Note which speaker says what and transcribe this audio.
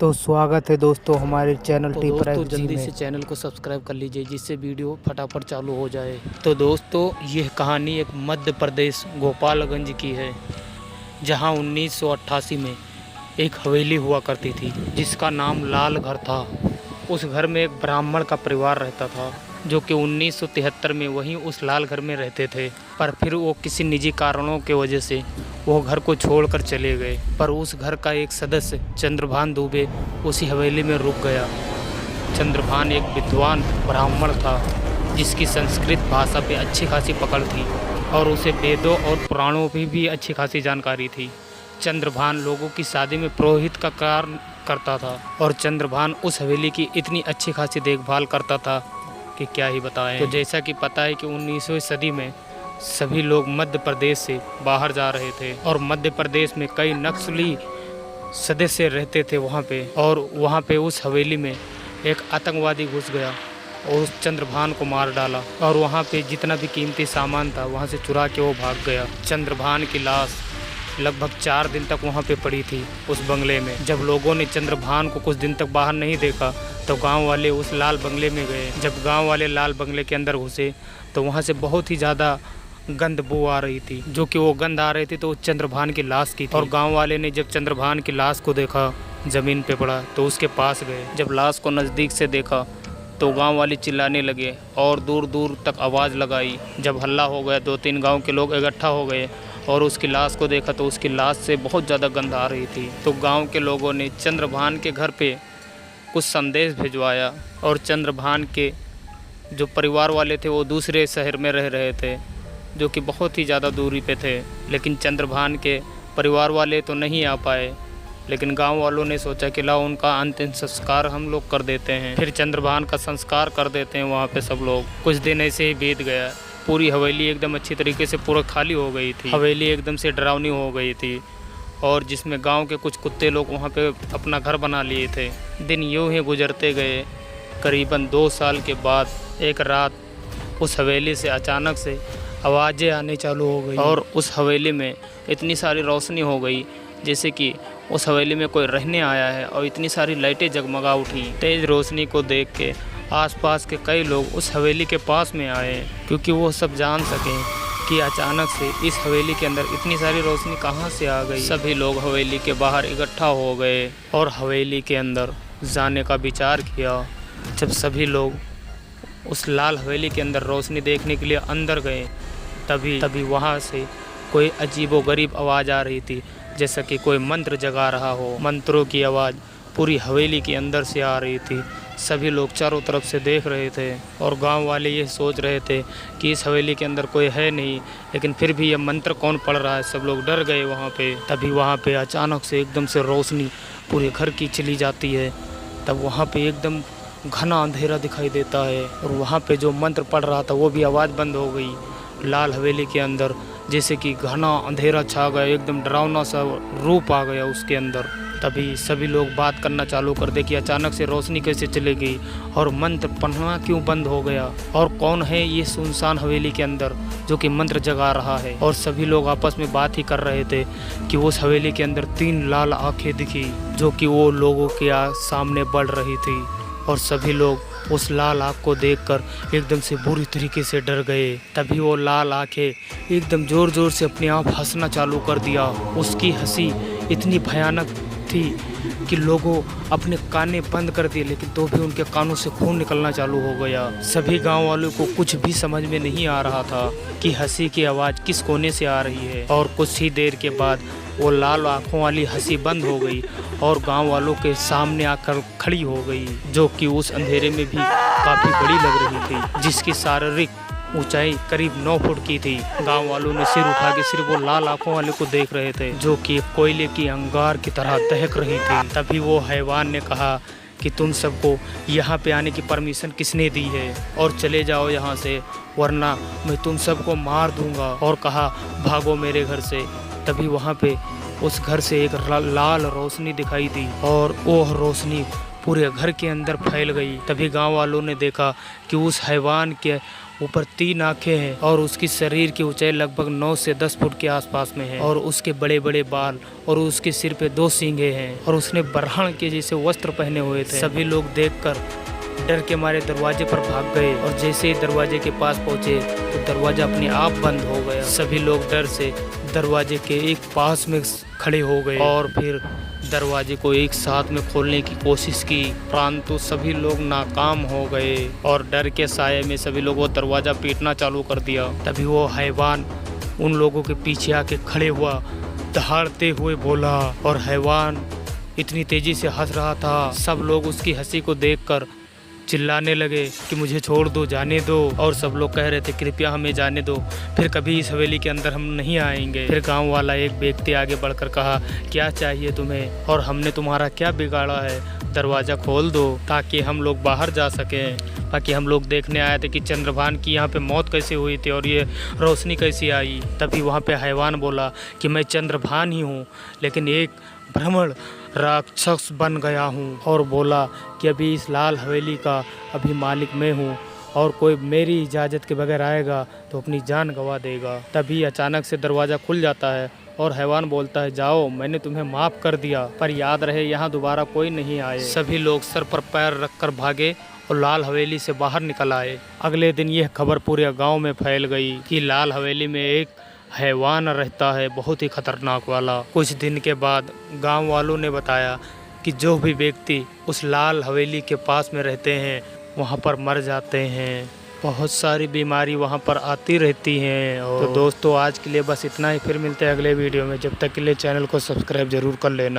Speaker 1: तो स्वागत है दोस्तों हमारे चैनल
Speaker 2: तो
Speaker 1: टी
Speaker 2: दोस्तों
Speaker 1: प्राइव जी
Speaker 2: जल्दी
Speaker 1: में।
Speaker 2: से चैनल को सब्सक्राइब कर लीजिए जिससे वीडियो फटाफट चालू हो जाए। तो दोस्तों यह कहानी एक मध्य प्रदेश गोपालगंज की है, जहां 1988 में एक हवेली हुआ करती थी जिसका नाम लाल घर था। उस घर में एक ब्राह्मण का परिवार रहता था जो कि 1973 में वहीं उस लाल घर में रहते थे, पर फिर वो किसी निजी कारणों के वजह से वो घर को छोड़कर चले गए। पर उस घर का एक सदस्य चंद्रभान दुबे उसी हवेली में रुक गया। चंद्रभान एक विद्वान ब्राह्मण था जिसकी संस्कृत भाषा पे अच्छी खासी पकड़ थी और उसे वेदों और पुराणों की भी अच्छी खासी जानकारी थी। चंद्रभान लोगों की शादी में पुरोहित का कार्य करता था और चंद्रभान उस हवेली की इतनी अच्छी खासी देखभाल करता था कि क्या ही बताएं। तो जैसा कि पता है कि 19वीं सदी में सभी लोग मध्य प्रदेश से बाहर जा रहे थे और मध्य प्रदेश में कई नक्सली सदस्य रहते थे वहाँ पे, और वहाँ पे उस हवेली में एक आतंकवादी घुस गया और उस चंद्रभान को मार डाला और वहाँ पे जितना भी कीमती सामान था वहाँ से चुरा के वो भाग गया। चंद्रभान की लाश लगभग 4 दिन तक वहाँ पे पड़ी थी उस बंगले में। जब लोगों ने चंद्रभान को कुछ दिन तक बाहर नहीं देखा तो गांव वाले उस लाल बंगले में गए। जब गांव वाले लाल बंगले के अंदर घुसे तो वहाँ से बहुत ही ज़्यादा गंध बू आ रही थी, जो कि वो गंध आ रही थी तो चंद्रभान की लाश की थी। और गांव वाले ने जब चंद्रभान की लाश को देखा ज़मीन पे पड़ा तो उसके पास गए। जब लाश को नज़दीक से देखा तो गांव वाले चिल्लाने लगे और दूर दूर तक आवाज़ लगाई। जब हल्ला हो गया 2-3 गांव के लोग इकट्ठा हो गए और उसकी लाश को देखा तो उसकी लाश से बहुत ज़्यादा गंध आ रही थी। तो गांव के लोगों ने चंद्रभान के घर पे कुछ संदेश भिजवाया और चंद्रभान के जो परिवार वाले थे वो दूसरे शहर में रह रहे थे जो कि बहुत ही ज़्यादा दूरी पे थे। लेकिन चंद्रभान के परिवार वाले तो नहीं आ पाए, लेकिन गांव वालों ने सोचा कि लाओ उनका अंतिम संस्कार हम लोग कर देते हैं, फिर चंद्रभान का संस्कार कर देते हैं वहाँ पे सब लोग। कुछ दिन ऐसे ही बीत गया। पूरी हवेली एकदम अच्छी तरीके से पूरा खाली हो गई थी। हवेली एकदम से डरावनी हो गई थी और जिसमें गांव के कुछ कुत्ते लोग वहाँ पे अपना घर बना लिए थे। दिन यूं ही गुजरते गए। करीबन 2 साल के बाद एक रात उस हवेली से अचानक से आवाज़ें आने चालू हो गई और उस हवेली में इतनी सारी रोशनी हो गई जैसे कि उस हवेली में कोई रहने आया है, और इतनी सारी लाइटें जगमगा उठी। तेज़ रोशनी को देख के आसपास के कई लोग उस हवेली के पास में आए क्योंकि वो सब जान सकें कि अचानक से इस हवेली के अंदर इतनी सारी रोशनी कहाँ से आ गई। सभी लोग हवेली के बाहर इकट्ठा हो गए और हवेली के अंदर जाने का विचार किया। जब सभी लोग उस लाल हवेली के अंदर रोशनी देखने के लिए अंदर गए तभी वहाँ से कोई अजीबोगरीब आवाज़ आ रही थी, जैसा कि कोई मंत्र जगा रहा हो। मंत्रों की आवाज़ पूरी हवेली के अंदर से आ रही थी। सभी लोग चारों तरफ से देख रहे थे और गांव वाले ये सोच रहे थे कि इस हवेली के अंदर कोई है नहीं, लेकिन फिर भी ये मंत्र कौन पढ़ रहा है। सब लोग डर गए वहाँ पे। तभी वहाँ पे अचानक से एकदम से रोशनी पूरे घर की चली जाती है। तब वहाँ पे एकदम घना अंधेरा दिखाई देता है और वहाँ पे जो मंत्र पढ़ रहा था वो भी आवाज़ बंद हो गई। लाल हवेली के अंदर जैसे कि घना अंधेरा छा गया, एकदम डरावना सा रूप आ गया उसके अंदर। तभी सभी लोग बात करना चालू कर दे कि अचानक से रोशनी कैसे चली गई और मंत्र पढ़ना क्यों बंद हो गया, और कौन है ये सुनसान हवेली के अंदर जो कि मंत्र जगा रहा है। और सभी लोग आपस में बात ही कर रहे थे कि उस हवेली के अंदर 3 लाल आंखें दिखी जो कि वो लोगों के सामने बढ़ रही थी, और सभी लोग उस लाल आँख को देखकर एकदम से बुरी तरीके से डर गए। तभी वो लाल आँखें एकदम ज़ोर ज़ोर से अपने आप हंसना चालू कर दिया। उसकी हंसी इतनी भयानक थी कि लोगों अपने कानें बंद कर दिए, लेकिन तो भी उनके कानों से खून निकलना चालू हो गया। सभी गांव वालों को कुछ भी समझ में नहीं आ रहा था कि हंसी की आवाज़ किस कोने से आ रही है। और कुछ ही देर के बाद वो लाल आँखों वाली हंसी बंद हो गई और गांव वालों के सामने आकर खड़ी हो गई, जो कि उस अंधेरे में भी काफ़ी बड़ी लग रही थी, जिसकी शारीरिक ऊंचाई करीब 9 फुट की थी। गांव वालों ने सिर उठा के सिर्फ वो लाल आंखों वाले को देख रहे थे जो कि कोयले की अंगार की तरह दहक रही थी। तभी वो हैवान ने कहा कि तुम सबको यहाँ पे आने की परमिशन किसने दी है, और चले जाओ यहाँ से वरना मैं तुम सबको मार दूंगा, और कहा भागो मेरे घर से। तभी वहाँ पे उस घर से एक लाल रोशनी दिखाई दी और वो रोशनी पूरे घर के अंदर फैल गई। तभी गांव वालों ने देखा कि उस हैवान के ऊपर 3 आंखें हैं और उसकी शरीर की ऊंचाई लगभग 9 से 10 फुट के आसपास में है और उसके बड़े बड़े बाल और उसके सिर पे 2 सींगे हैं और उसने बरहण के जैसे वस्त्र पहने हुए थे। सभी लोग देखकर डर के मारे दरवाजे पर भाग गए और जैसे ही दरवाजे के पास पहुंचे तो दरवाजा अपने आप बंद हो गया। सभी लोग डर से दरवाजे के एक पास में खड़े हो गए और फिर दरवाजे को एक साथ में खोलने की कोशिश की, परंतु सभी लोग नाकाम हो गए और डर के साये में सभी लोग वो दरवाज़ा पीटना चालू कर दिया। तभी वो हैवान उन लोगों के पीछे आके खड़े हुआ, दहाड़ते हुए बोला और हैवान इतनी तेज़ी से हंस रहा था। सब लोग उसकी हंसी को देखकर चिल्लाने लगे कि मुझे छोड़ दो, जाने दो, और सब लोग कह रहे थे कृपया हमें जाने दो, फिर कभी इस हवेली के अंदर हम नहीं आएंगे। फिर गांव वाला एक व्यक्ति आगे बढ़कर कहा, क्या चाहिए तुम्हें और हमने तुम्हारा क्या बिगाड़ा है, दरवाज़ा खोल दो ताकि हम लोग बाहर जा सकें। बाकी हम लोग देखने आए थे कि चंद्रभान की यहाँ पे मौत कैसे हुई थी और ये रोशनी कैसी आई। तभी वहाँ पे हैवान बोला कि मैं चंद्रभान ही हूँ, लेकिन एक भ्रमण राक्षस बन गया हूँ, और बोला कि अभी इस लाल हवेली का अभी मालिक मैं हूँ और कोई मेरी इजाज़त के बगैर आएगा तो अपनी जान गंवा देगा। तभी अचानक से दरवाज़ा खुल जाता है और हैवान बोलता है, जाओ मैंने तुम्हें माफ़ कर दिया, पर याद रहे यहाँ दोबारा कोई नहीं आए। सभी लोग सर पर पैर रखकर भागे और लाल हवेली से बाहर निकल आए। अगले दिन यह खबर पूरे गांव में फैल गई कि लाल हवेली में एक हैवान रहता है, बहुत ही खतरनाक वाला। कुछ दिन के बाद गांव वालों ने बताया कि जो भी व्यक्ति उस लाल हवेली के पास में रहते हैं वहां पर मर जाते हैं। बहुत सारी बीमारी वहां पर आती रहती हैं। तो दोस्तों आज के लिए बस इतना ही, फिर मिलते हैं अगले वीडियो में। जब तक के लिए चैनल को सब्सक्राइब जरूर कर लेना।